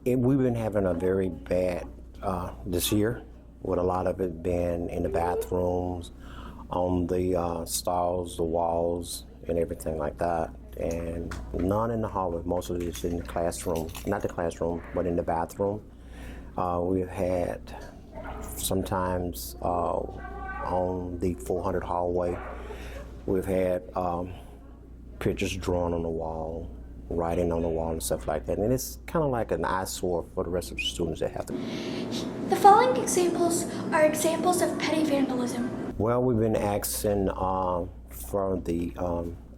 We've been having a very bad this year, with a lot of it being in the bathrooms, on the stalls, the walls, and everything like that. And none in the hallway. Most of it is in the classroom, not the classroom, but in the bathroom. We've had sometimes on the 400 hallway, we've had pictures drawn on the wall, writing on the wall and stuff like that. And it's kind of like an eyesore for the rest of the students that have to. The following examples are examples of petty vandalism. Well, we've been asking for the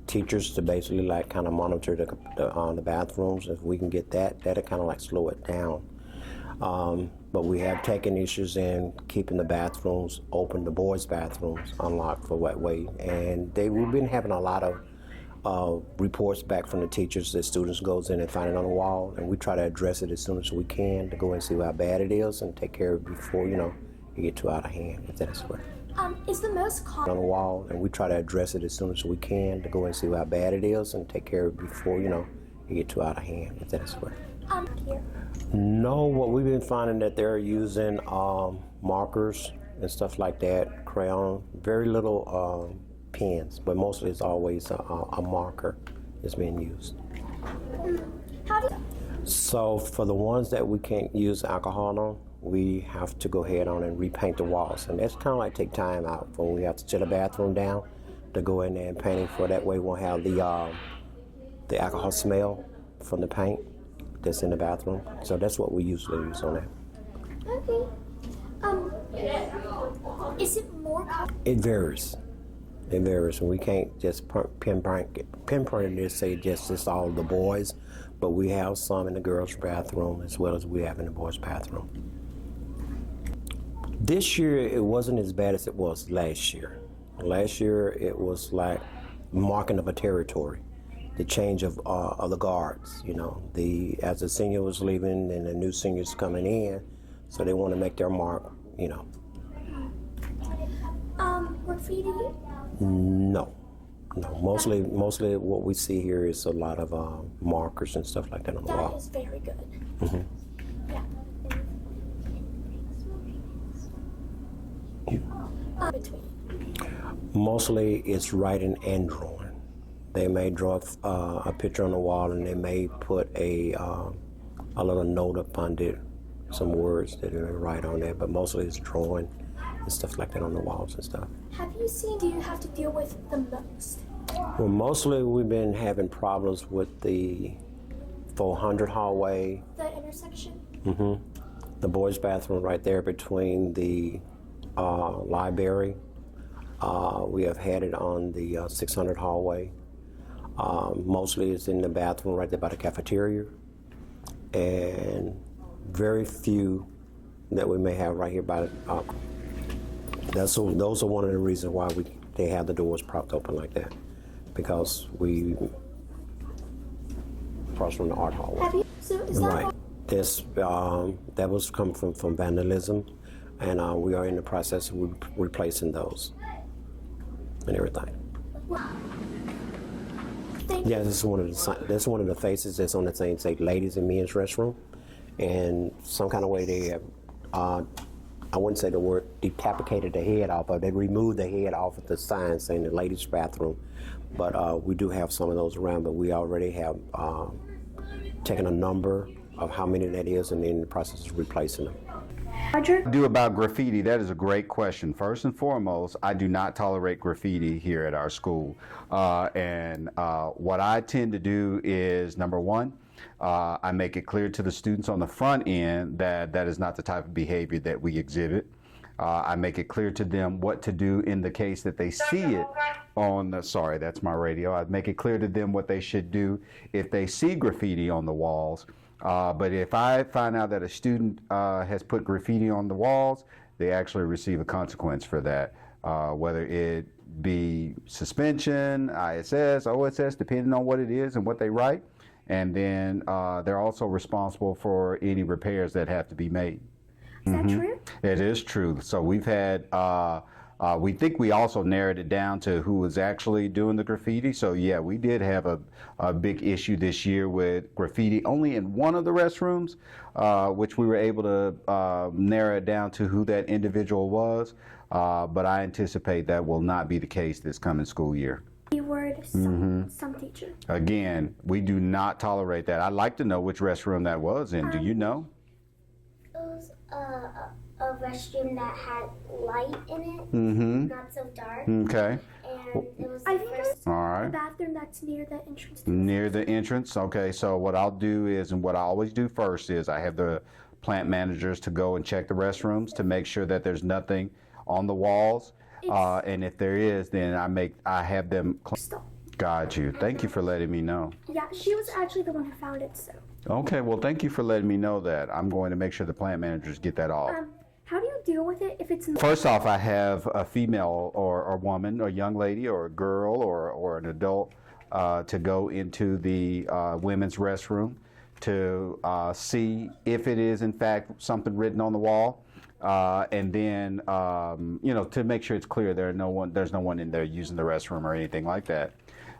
teachers to basically like kind of monitor the bathrooms. If we can get that, that'll kind of like slow it down. But we have taken issues in keeping the bathrooms open, the boys' bathrooms unlocked for that way. And we've been having a lot of reports back from the teachers that students goes in and find it on the wall, and we try to address it as soon as we can to go and see how bad it is and take care of it before, it get too out of hand, if that is correct. Is the most common on the wall, and we try to address it as soon as we can to go and see how bad it is and take care of it before, it get too out of hand, if that is correct. Here? No, what we've been finding that they're using markers and stuff like that, crayon, very little pens, but mostly it's always a marker is being used. How do you... So for the ones that we can't use alcohol on, we have to go ahead on and repaint the walls, and that's kind of like take time out when we have to tear the bathroom down to go in there and paint it, for that way we won't have the alcohol smell from the paint that's in the bathroom. So that's what we usually use on that. Okay. Is it more common? It varies. It varies, and we can't just pinpoint it and say just all the boys, but we have some in the girls' bathroom as well as we have in the boys' bathroom. This year, it wasn't as bad as it was last year. Last year, it was like marking of a territory, the change of the guards. As the senior was leaving and the new seniors coming in, so they want to make their mark. Graffiti? No. Mostly what we see here is a lot of markers and stuff like that on the wall. That is very good. Mm-hmm. Yeah. Between. Mostly it's writing and drawing. They may draw a picture on the wall, and they may put a little note upon it, some words that they write on there, but mostly it's drawing and stuff like that on the walls and stuff. Do you have to deal with the most? Well, mostly we've been having problems with the 400 hallway. The intersection? Mm-hmm. The boys' bathroom right there between the library. We have had it on the 600 hallway. Mostly it's in the bathroom right there by the cafeteria. And very few that we may have right here by those are one of the reasons why they have the doors propped open like that, because we across from the art hallway. So is that right? That was coming from vandalism, and we are in the process of replacing those and everything. Yeah, this is one of the faces that's on the thing, say ladies and men's restroom, and some kind of way they have. I wouldn't say the word decapitated the head off, but they removed the head off of the sign saying the ladies' bathroom. But we do have some of those around, but we already have taken a number of how many that is, and in the process of replacing them. Roger? Do about graffiti, that is a great question. First and foremost, I do not tolerate graffiti here at our school. And what I tend to do is, number one, I make it clear to the students on the front end that that is not the type of behavior that we exhibit. I make it clear to them what to do in the case that they see it on the, sorry, that's my radio. I make it clear to them what they should do if they see graffiti on the walls. But if I find out that a student has put graffiti on the walls, they actually receive a consequence for that, whether it be suspension, ISS, OSS, depending on what it is and what they write. And then they're also responsible for any repairs that have to be made. Is that true? It is true. So we've had We think we also narrowed it down to who was actually doing the graffiti. So yeah, we did have a big issue this year with graffiti only in one of the restrooms, which we were able to narrow it down to who that individual was. But I anticipate that will not be the case this coming school year. Word some teacher. Again, we do not tolerate that. I'd like to know which restroom that was in. Do you know? It was a restroom that had light in it, not so dark. Okay. And it was I the think first. it's All the right. bathroom that's near the entrance. Near the entrance. Okay. So what I'll do is, and what I always do first is, I have the plant managers to go and check the restrooms to make sure that there's nothing on the walls. And if there is, then I have them. Stop. Got you. Thank you for letting me know. Yeah, she was actually the one who found it, so. Okay. Well, thank you for letting me know that. I'm going to make sure the plant managers get that off. How do you deal with it if it's not? First off, I have a female or a woman, or a young lady, or a girl, or an adult to go into the women's restroom to see if it is in fact something written on the wall, and then to make sure it's clear there's no one in there using the restroom or anything like that.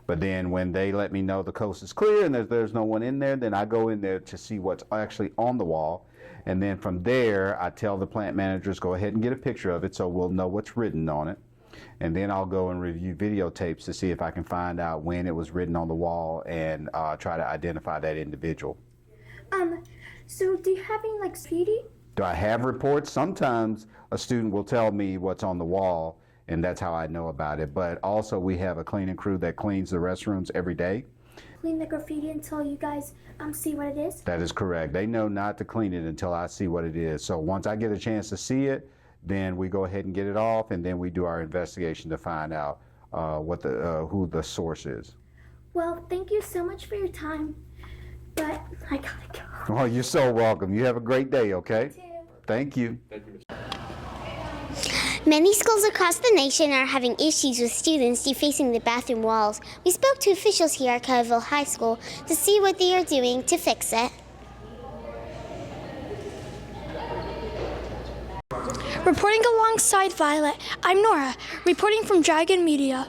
But then when they let me know the coast is clear and there's no one in there, then I go in there to see what's actually on the wall. And then from there, I tell the plant managers, go ahead and get a picture of it so we'll know what's written on it. And then I'll go and review videotapes to see if I can find out when it was written on the wall and try to identify that individual. So do you have any, like, graffiti? Do I have reports? Sometimes a student will tell me what's on the wall, and that's how I know about it. But also we have a cleaning crew that cleans the restrooms every day. Clean the graffiti until you guys see what it is? That is correct. They know not to clean it until I see what it is. So once I get a chance to see it, then we go ahead and get it off, and then we do our investigation to find out who the source is. Well, thank you so much for your time, but I gotta go. Oh, you're so welcome. You have a great day, okay? Too. Thank you. Many schools across the nation are having issues with students defacing the bathroom walls. We spoke to officials here at Coveville High School to see what they are doing to fix it. Reporting alongside Violet, I'm Nora, reporting from Dragon Media.